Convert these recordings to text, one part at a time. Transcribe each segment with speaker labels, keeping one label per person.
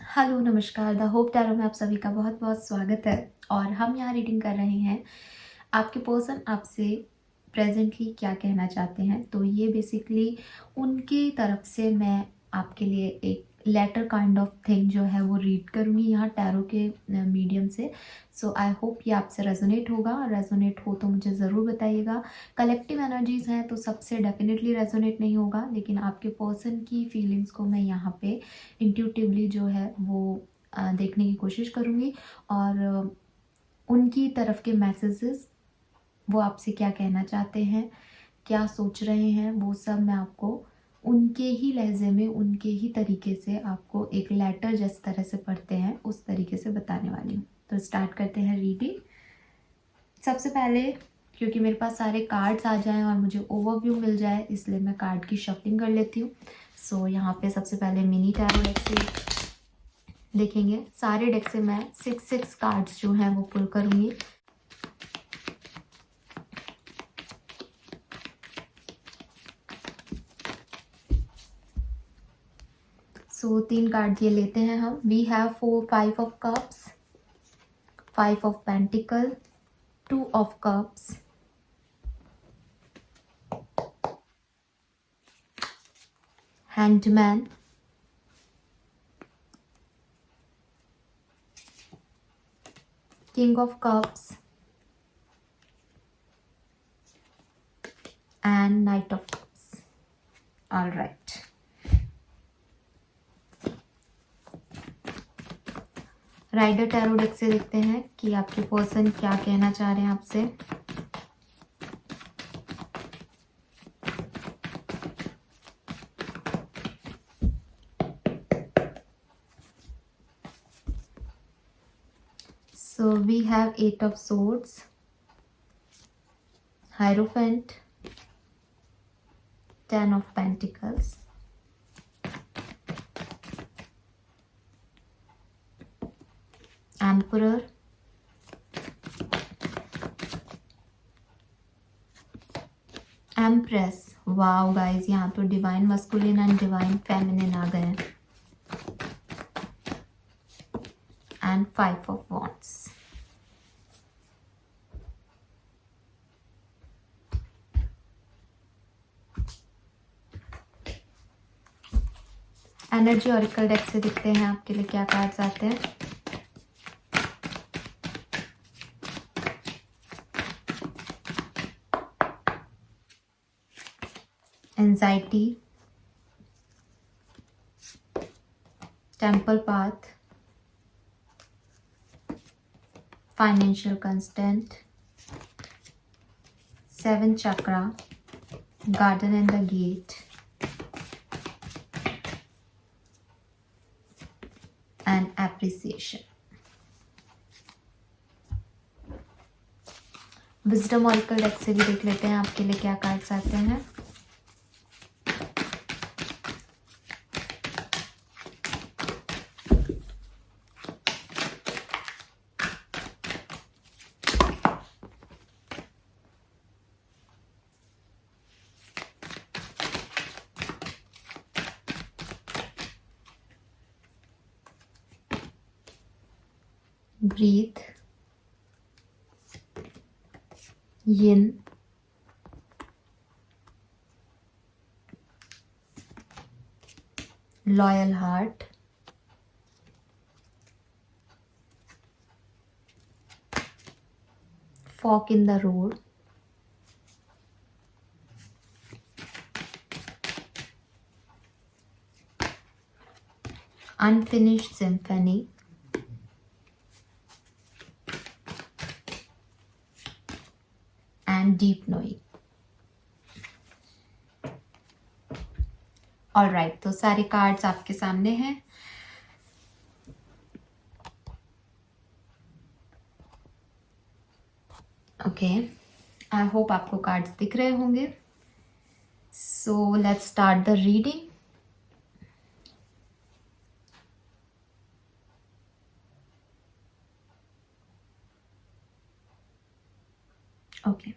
Speaker 1: Hello, नमस्कार। The hope tarot में आप सभी का बहुत-बहुत स्वागत है और हम यहाँ रीडिंग कर रहे हैं, आपके पर्सन आपसे प्रेज़ेंटली क्या कहना चाहते हैं। तो ये बेसिकली उनकी तरफ से मैं आपके लिए एक लेटर काइंड ऑफ थिंग जो है वो रीड करूँगी यहाँ टैरो के मीडियम से। सो आई होप ये आपसे रेज़ोनेट होगा। रेज़ोनेट हो तो मुझे ज़रूर बताइएगा। कलेक्टिव एनर्जीज़ हैं तो सबसे डेफ़िनेटली रेज़ोनेट नहीं होगा, लेकिन आपके पर्सन की फीलिंग्स को मैं यहाँ पे इंट्यूटिवली जो है वो देखने की कोशिश करूँगी और उनकी तरफ के मैसेजेस वो आपसे क्या कहना चाहते हैं, क्या सोच रहे हैं, वो सब मैं आपको उनके ही लहज़े में, उनके ही तरीके से आपको एक लेटर जिस तरह से पढ़ते हैं, उस तरीके से बताने वाली हूँ। तो स्टार्ट करते हैं रीडिंग। सबसे पहले क्योंकि मेरे पास सारे कार्ड्स आ जाएँ और मुझे ओवरव्यू मिल जाए, इसलिए मैं कार्ड की शफलिंग कर लेती हूँ। सो यहाँ पे सबसे पहले मिनी टैरो डेक से देखेंगे। सारे डेक से मैं 6 कार्ड्स जो हैं वो पुल करूँगी। सो 3 कार्ड ये लेते हैं हम। We have 5 of cups, 5 of pentacle, 2 of cups, hanged, king of cups and knight of cups. All right, rider tarot deck से देखते हैं कि आपके पर्सन क्या कहना चाह रहे हैं आपसे। So we have 8 of swords, Hierophant, 10 of pentacles, Emperor, Empress। Wow guys, यहाँ तो divine masculine and divine feminine आ गए हैं। And 5 of wands. Energy oracle deck से दिखते हैं आपके लिए क्या कार्ड्स आते हैं। Anxiety, temple path, financial constant, 7 chakra, garden and the gate, and appreciation. Wisdom oracle deck से भी देख लेते हैं आपके लिए क्या कार्ड्स आते हैं। Breathe, yin, loyal heart, fork in the road, unfinished symphony, and deep knowing। All right, तो सारे कार्ड्स आपके सामने हैं। ओके, आई होप आपको कार्ड्स दिख रहे होंगे। So let's start the reading. Okay,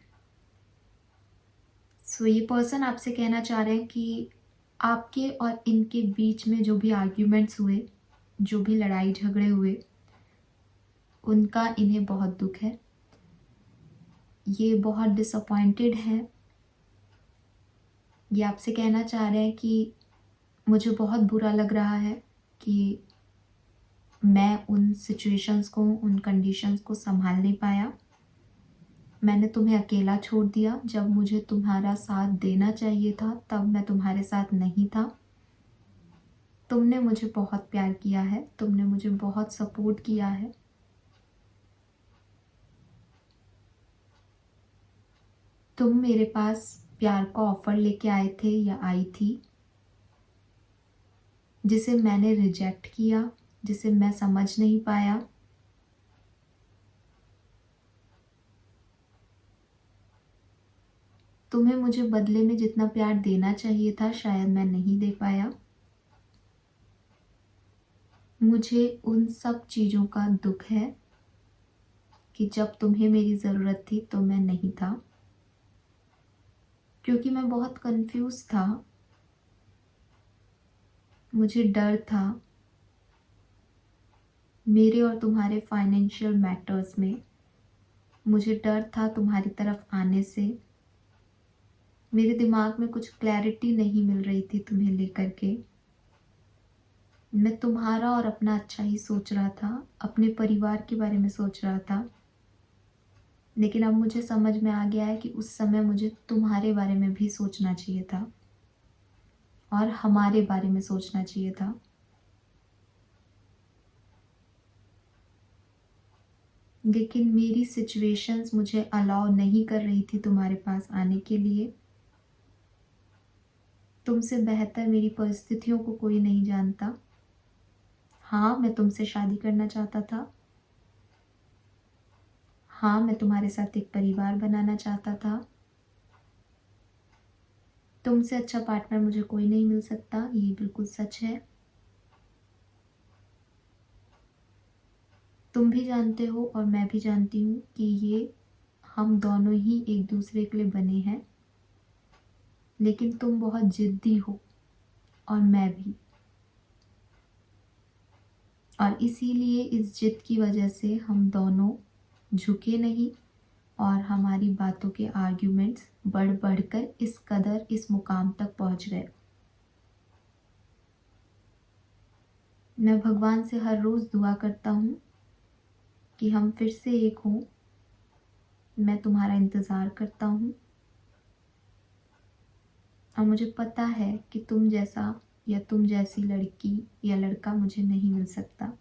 Speaker 1: so ये पर्सन आपसे कहना चाह रहे हैं कि आपके और इनके बीच में जो भी आर्ग्यूमेंट्स हुए जो भी लड़ाई झगड़े हुए उनका इन्हें बहुत दुख है। ये बहुत डिसअपॉइंटेड हैं। ये आपसे कहना चाह रहे हैं कि मुझे बहुत बुरा लग रहा है कि मैं उन सिचुएशंस को, उन कंडीशंस को संभाल नहीं पाया। मैंने तुम्हें अकेला छोड़ दिया। जब मुझे तुम्हारा साथ देना चाहिए था तब मैं तुम्हारे साथ नहीं था। तुमने मुझे बहुत प्यार किया है, तुमने मुझे बहुत सपोर्ट किया है। तुम मेरे पास प्यार का ऑफर लेके आए थे या आई थी, जिसे मैंने रिजेक्ट किया, जिसे मैं समझ नहीं पाया। तुम्हें मुझे बदले में जितना प्यार देना चाहिए था शायद मैं नहीं दे पाया। मुझे उन सब चीज़ों का दुख है कि जब तुम्हें मेरी ज़रूरत थी तो मैं नहीं था, क्योंकि मैं बहुत कंफ्यूज था। मुझे डर था मेरे और तुम्हारे फाइनेंशियल मैटर्स में। मुझे डर था तुम्हारी तरफ आने से। मेरे दिमाग में कुछ क्लैरिटी नहीं मिल रही थी तुम्हें लेकर के। मैं तुम्हारा और अपना अच्छा ही सोच रहा था, अपने परिवार के बारे में सोच रहा था। लेकिन अब मुझे समझ में आ गया है कि उस समय मुझे तुम्हारे बारे में भी सोचना चाहिए था और हमारे बारे में सोचना चाहिए था। लेकिन मेरी सिचुएशंस मुझे अलाउ नहीं कर रही थी तुम्हारे पास आने के लिए। तुमसे बेहतर मेरी परिस्थितियों को कोई नहीं जानता। हाँ, मैं तुमसे शादी करना चाहता था। हाँ, मैं तुम्हारे साथ एक परिवार बनाना चाहता था। तुमसे अच्छा पार्टनर मुझे कोई नहीं मिल सकता, ये बिल्कुल सच है। तुम भी जानते हो और मैं भी जानती हूँ कि ये हम दोनों ही एक दूसरे के लिए बने हैं। लेकिन तुम बहुत जिद्दी हो और मैं भी, और इसीलिए इस जिद की वजह से हम दोनों झुके नहीं और हमारी बातों के आर्ग्यूमेंट्स बढ़ बढ़कर इस कदर इस मुकाम तक पहुंच गए। मैं भगवान से हर रोज़ दुआ करता हूँ कि हम फिर से एक हों। मैं तुम्हारा इंतज़ार करता हूँ और मुझे पता है कि तुम जैसा या तुम जैसी लड़की या लड़का मुझे नहीं मिल सकता।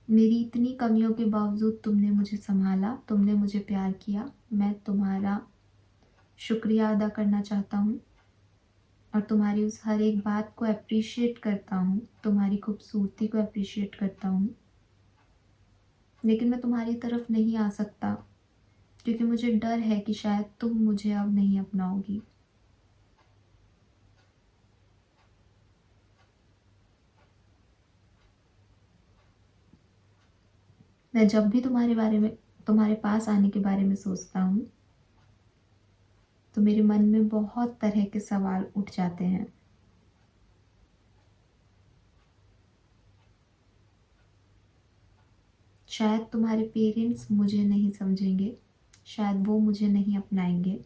Speaker 1: मेरी इतनी कमियों के बावजूद तुमने मुझे संभाला, तुमने मुझे प्यार किया। मैं तुम्हारा शुक्रिया अदा करना चाहता हूँ और तुम्हारी उस हर एक बात को अप्रिशिएट करता हूँ, तुम्हारी खूबसूरती को अप्रिशिएट करता हूँ। लेकिन मैं तुम्हारी तरफ नहीं आ सकता क्योंकि मुझे डर है कि शायद तुम मुझे अब नहीं अपनाओगी। मैं जब भी तुम्हारे पास आने के बारे में सोचता हूँ तो मेरे मन में बहुत तरह के सवाल उठ जाते हैं। शायद तुम्हारे पेरेंट्स मुझे नहीं समझेंगे, शायद वो मुझे नहीं अपनाएंगे।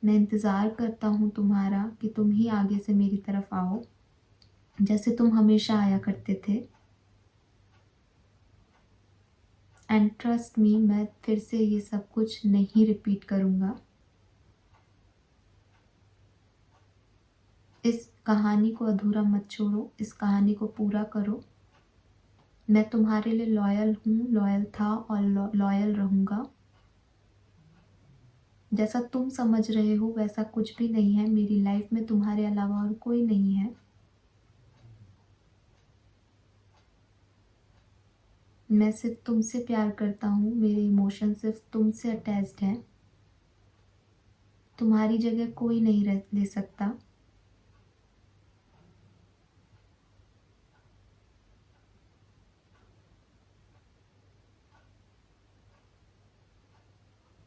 Speaker 1: मैं इंतज़ार करता हूँ तुम्हारा कि तुम ही आगे से मेरी तरफ आओ, जैसे तुम हमेशा आया करते थे। एंड ट्रस्ट मी, मैं फिर से ये सब कुछ नहीं रिपीट करूँगा। इस कहानी को अधूरा मत छोड़ो, इस कहानी को पूरा करो। मैं तुम्हारे लिए लॉयल हूँ, लॉयल था और लॉयल रहूँगा। जैसा तुम समझ रहे हो वैसा कुछ भी नहीं है। मेरी लाइफ में तुम्हारे अलावा और कोई नहीं है। मैं सिर्फ तुमसे प्यार करता हूँ, मेरे इमोशन सिर्फ तुमसे अटैच्ड हैं। तुम्हारी जगह कोई नहीं ले सकता।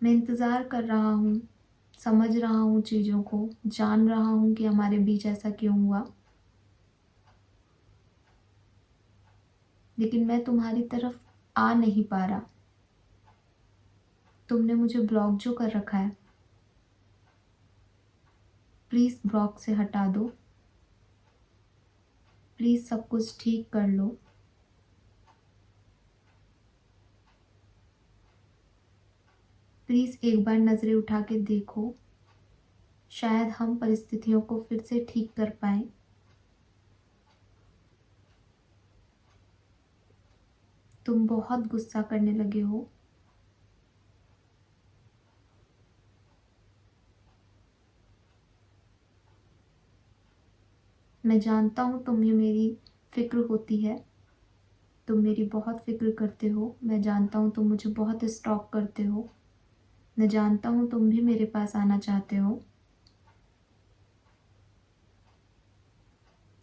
Speaker 1: मैं इंतज़ार कर रहा हूँ, समझ रहा हूँ चीज़ों को, जान रहा हूँ कि हमारे बीच ऐसा क्यों हुआ, लेकिन मैं तुम्हारी तरफ आ नहीं पा रहा। तुमने मुझे ब्लॉक जो कर रखा है, प्लीज़ ब्लॉक से हटा दो। प्लीज़ सब कुछ ठीक कर लो। प्लीज़ एक बार नज़रें उठा के देखो, शायद हम परिस्थितियों को फिर से ठीक कर पाएं। तुम बहुत गुस्सा करने लगे हो। मैं जानता हूँ तुम्हें मेरी फिक्र होती है, तुम मेरी बहुत फिक्र करते हो। मैं जानता हूँ तुम मुझे बहुत स्टॉक करते हो। मैं जानता हूँ तुम भी मेरे पास आना चाहते हो।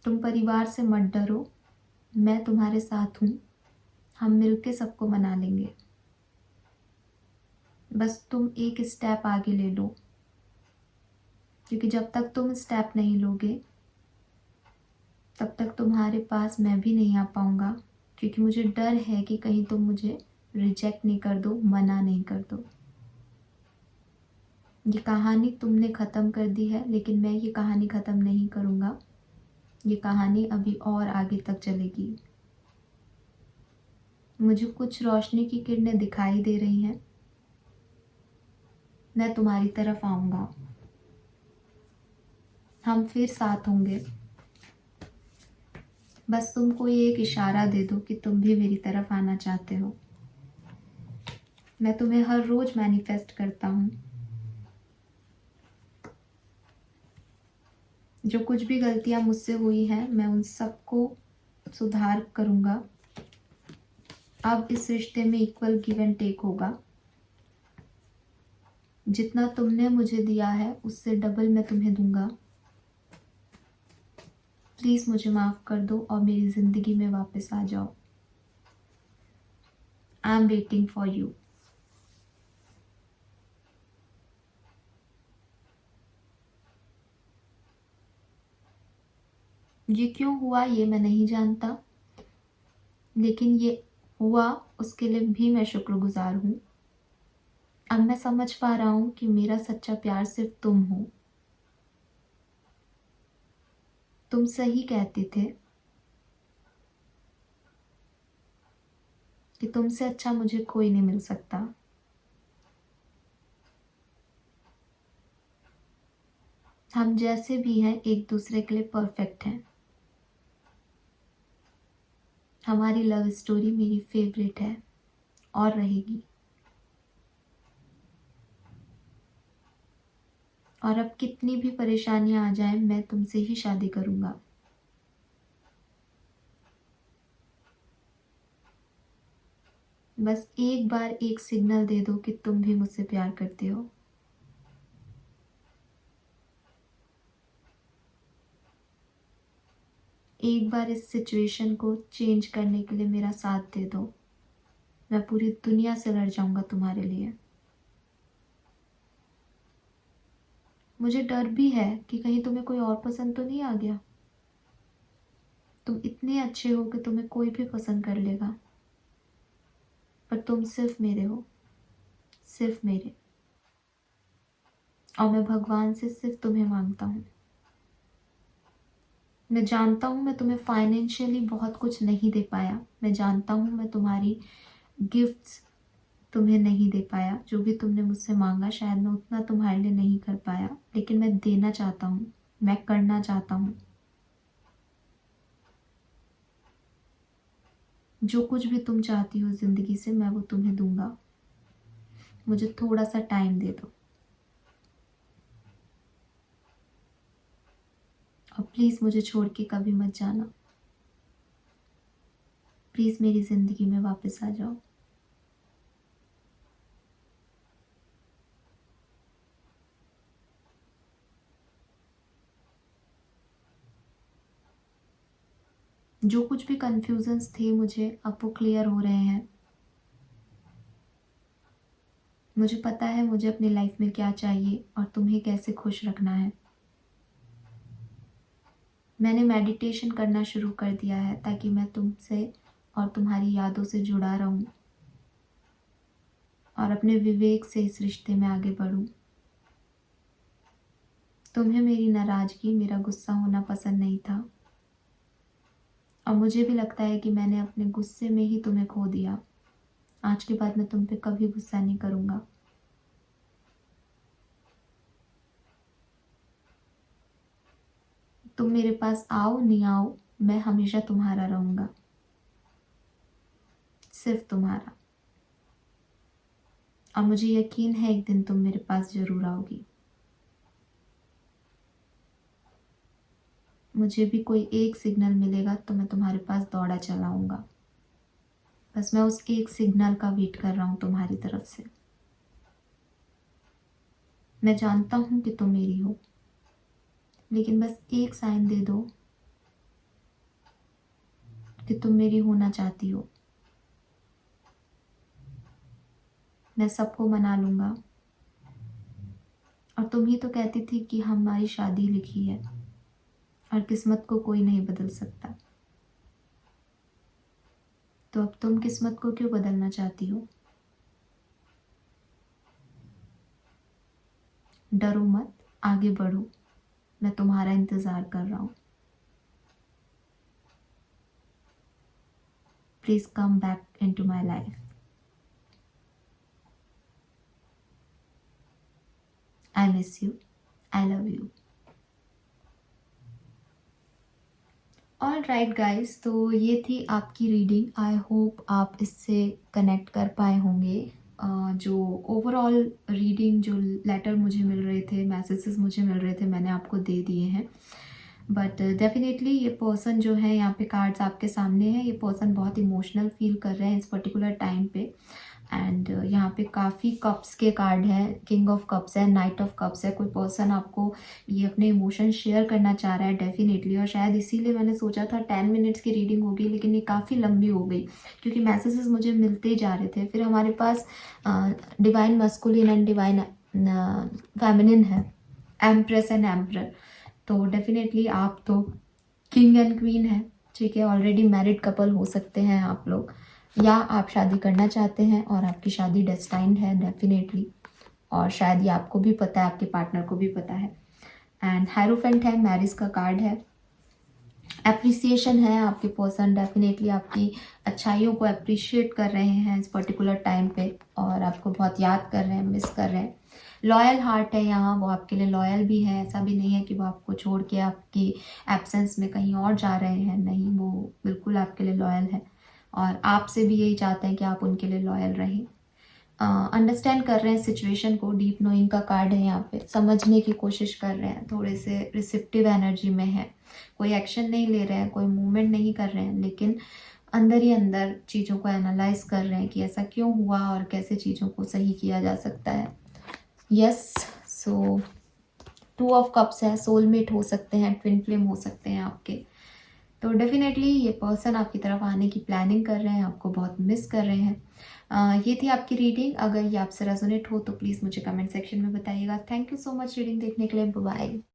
Speaker 1: तुम परिवार से मत डरो, मैं तुम्हारे साथ हूँ। हम मिलके सबको मना लेंगे। बस तुम एक स्टेप आगे ले लो, क्योंकि जब तक तुम स्टेप नहीं लोगे तब तक तुम्हारे पास मैं भी नहीं आ पाऊंगा, क्योंकि मुझे डर है कि कहीं तुम मुझे रिजेक्ट नहीं कर दो, मना नहीं कर दो। ये कहानी तुमने ख़त्म कर दी है, लेकिन मैं ये कहानी ख़त्म नहीं करूँगा। ये कहानी अभी और आगे तक चलेगी। मुझे कुछ रोशनी की किरणें दिखाई दे रही हैं। मैं तुम्हारी तरफ आऊँगा, हम फिर साथ होंगे। बस तुम कोई एक इशारा दे दो कि तुम भी मेरी तरफ आना चाहते हो। मैं तुम्हें हर रोज़ मैनिफेस्ट करता हूँ। जो कुछ भी गलतियाँ मुझसे हुई हैं, मैं उन सबको सुधार करूँगा। अब इस रिश्ते में इक्वल गिव एंड टेक होगा। जितना तुमने मुझे दिया है उससे डबल मैं तुम्हें दूंगा। प्लीज़ मुझे माफ़ कर दो और मेरी ज़िंदगी में वापस आ जाओ। I am waiting for you. ये क्यों हुआ ये मैं नहीं जानता, लेकिन ये हुआ उसके लिए भी मैं शुक्रगुजार हूँ। अब मैं समझ पा रहा हूँ कि मेरा सच्चा प्यार सिर्फ तुम हो। तुम सही कहते थे कि तुमसे अच्छा मुझे कोई नहीं मिल सकता। हम जैसे भी हैं एक दूसरे के लिए परफेक्ट हैं। हमारी लव स्टोरी मेरी फेवरेट है और रहेगी। और अब कितनी भी परेशानियां आ जाएं, मैं तुमसे ही शादी करूंगा। बस एक बार एक सिग्नल दे दो कि तुम भी मुझसे प्यार करते हो। एक बार इस सिचुएशन को चेंज करने के लिए मेरा साथ दे दो। मैं पूरी दुनिया से लड़ जाऊंगा तुम्हारे लिए। मुझे डर भी है कि कहीं तुम्हें कोई और पसंद तो नहीं आ गया। तुम इतने अच्छे हो कि तुम्हें कोई भी पसंद कर लेगा, पर तुम सिर्फ मेरे हो, सिर्फ मेरे। और मैं भगवान से सिर्फ तुम्हें मांगता हूँ। मैं जानता हूँ मैं तुम्हें फाइनेंशियली बहुत कुछ नहीं दे पाया। मैं जानता हूँ मैं तुम्हारी गिफ्ट्स तुम्हें नहीं दे पाया। जो भी तुमने मुझसे मांगा शायद मैं उतना तुम्हारे लिए नहीं कर पाया, लेकिन मैं देना चाहता हूँ, मैं करना चाहता हूँ। जो कुछ भी तुम चाहती हो ज़िंदगी से मैं वो तुम्हें दूंगा। मुझे थोड़ा सा टाइम दे दो और प्लीज़ मुझे छोड़ के कभी मत जाना। प्लीज़ मेरी ज़िंदगी में वापस आ जाओ। जो कुछ भी कन्फ्यूजन्स थे मुझे अब वो क्लियर हो रहे हैं। मुझे पता है मुझे अपनी लाइफ में क्या चाहिए और तुम्हें कैसे खुश रखना है। मैंने मेडिटेशन करना शुरू कर दिया है ताकि मैं तुमसे और तुम्हारी यादों से जुड़ा रहूं और अपने विवेक से इस रिश्ते में आगे बढ़ूं। तुम्हें मेरी नाराज़गी, मेरा गुस्सा होना पसंद नहीं था और मुझे भी लगता है कि मैंने अपने गुस्से में ही तुम्हें खो दिया। आज के बाद मैं तुम पे कभी गुस्सा नहीं करूँगा। तुम मेरे पास आओ नहीं आओ, मैं हमेशा तुम्हारा रहूँगा, सिर्फ तुम्हारा। और मुझे यकीन है एक दिन तुम मेरे पास ज़रूर आओगी। मुझे भी कोई एक सिग्नल मिलेगा तो मैं तुम्हारे पास दौड़ा चला आऊँगा। बस मैं उस एक सिग्नल का वेट कर रहा हूँ तुम्हारी तरफ से। मैं जानता हूँ कि तुम मेरी हो, लेकिन बस एक साइन दे दो कि तुम मेरी होना चाहती हो। मैं सबको मना लूँगा। और तुम ही तो कहती थी कि हमारी शादी लिखी है और किस्मत को कोई नहीं बदल सकता। तो अब तुम किस्मत को क्यों बदलना चाहती हो? डरो मत, आगे बढ़ो, मैं तुम्हारा इंतज़ार कर रहा हूँ। Please come back into my life. I miss you, I love you. All right guys, तो ये थी आपकी रीडिंग। आई होप आप इससे कनेक्ट कर पाए होंगे। जो ओवरऑल रीडिंग, जो लेटर मुझे मिल रहे थे, मैसेजेस मुझे मिल रहे थे, मैंने आपको दे दिए हैं। बट डेफिनेटली ये पर्सन जो है, यहाँ पे कार्ड्स आपके सामने है, ये पर्सन बहुत इमोशनल फील कर रहे हैं इस पर्टिकुलर टाइम पे। एंड यहाँ पे काफ़ी कप्स के कार्ड हैं, किंग ऑफ कप्स है, नाइट ऑफ कप्स है। कोई पर्सन आपको ये अपने इमोशन शेयर करना चाह रहा है डेफिनेटली। और शायद इसीलिए मैंने सोचा था 10 मिनट्स की रीडिंग होगी, लेकिन ये काफ़ी लंबी हो गई क्योंकि मैसेजेस मुझे मिलते ही जा रहे थे। फिर हमारे पास divine masculine and divine feminine है, एम्प्रेस एंड एम्परर। तो डेफिनेटली आप तो किंग एंड क्वीन है, ठीक है। ऑलरेडी मैरिड कपल हो सकते हैं आप लोग, या आप शादी करना चाहते हैं और आपकी शादी डेस्टाइन्ड है डेफिनेटली। और शायद ये आपको भी पता है, आपके पार्टनर को भी पता है। एंड हायरोफेंट है, मैरिज का कार्ड है। एप्रिसिएशन है, आपके पर्सन डेफिनेटली आपकी अच्छाइयों को अप्रिशिएट कर रहे हैं इस पर्टिकुलर टाइम पे और आपको बहुत याद कर रहे हैं, मिस कर रहे हैं। लॉयल हार्ट है यहाँ, वो आपके लिए लॉयल भी है। ऐसा भी नहीं है कि वो आपको छोड़ के आपकी एब्सेंस में कहीं और जा रहे हैं, नहीं, वो बिल्कुल आपके लिए लॉयल है और आपसे भी यही चाहते हैं कि आप उनके लिए लॉयल रहें। अंडरस्टैंड कर रहे हैं सिचुएशन को, डीप नोइंग का कार्ड है यहाँ पे, समझने की कोशिश कर रहे हैं, थोड़े से रिसेप्टिव एनर्जी में है। कोई एक्शन नहीं ले रहे हैं, कोई मूवमेंट नहीं कर रहे हैं, लेकिन अंदर ही अंदर चीज़ों को एनालाइज कर रहे हैं कि ऐसा क्यों हुआ और कैसे चीज़ों को सही किया जा सकता है। यस, सो 2 ऑफ कप्स है, सोलमेट हो सकते हैं, ट्विन फ्लेम हो सकते हैं आपके। तो डेफिनेटली ये पर्सन आपकी तरफ आने की प्लानिंग कर रहे हैं, आपको बहुत मिस कर रहे हैं। ये थी आपकी रीडिंग। अगर ये आपसे रेजोनेट हो तो प्लीज़ मुझे कमेंट सेक्शन में बताइएगा। Thank you so much reading देखने के लिए। बाय।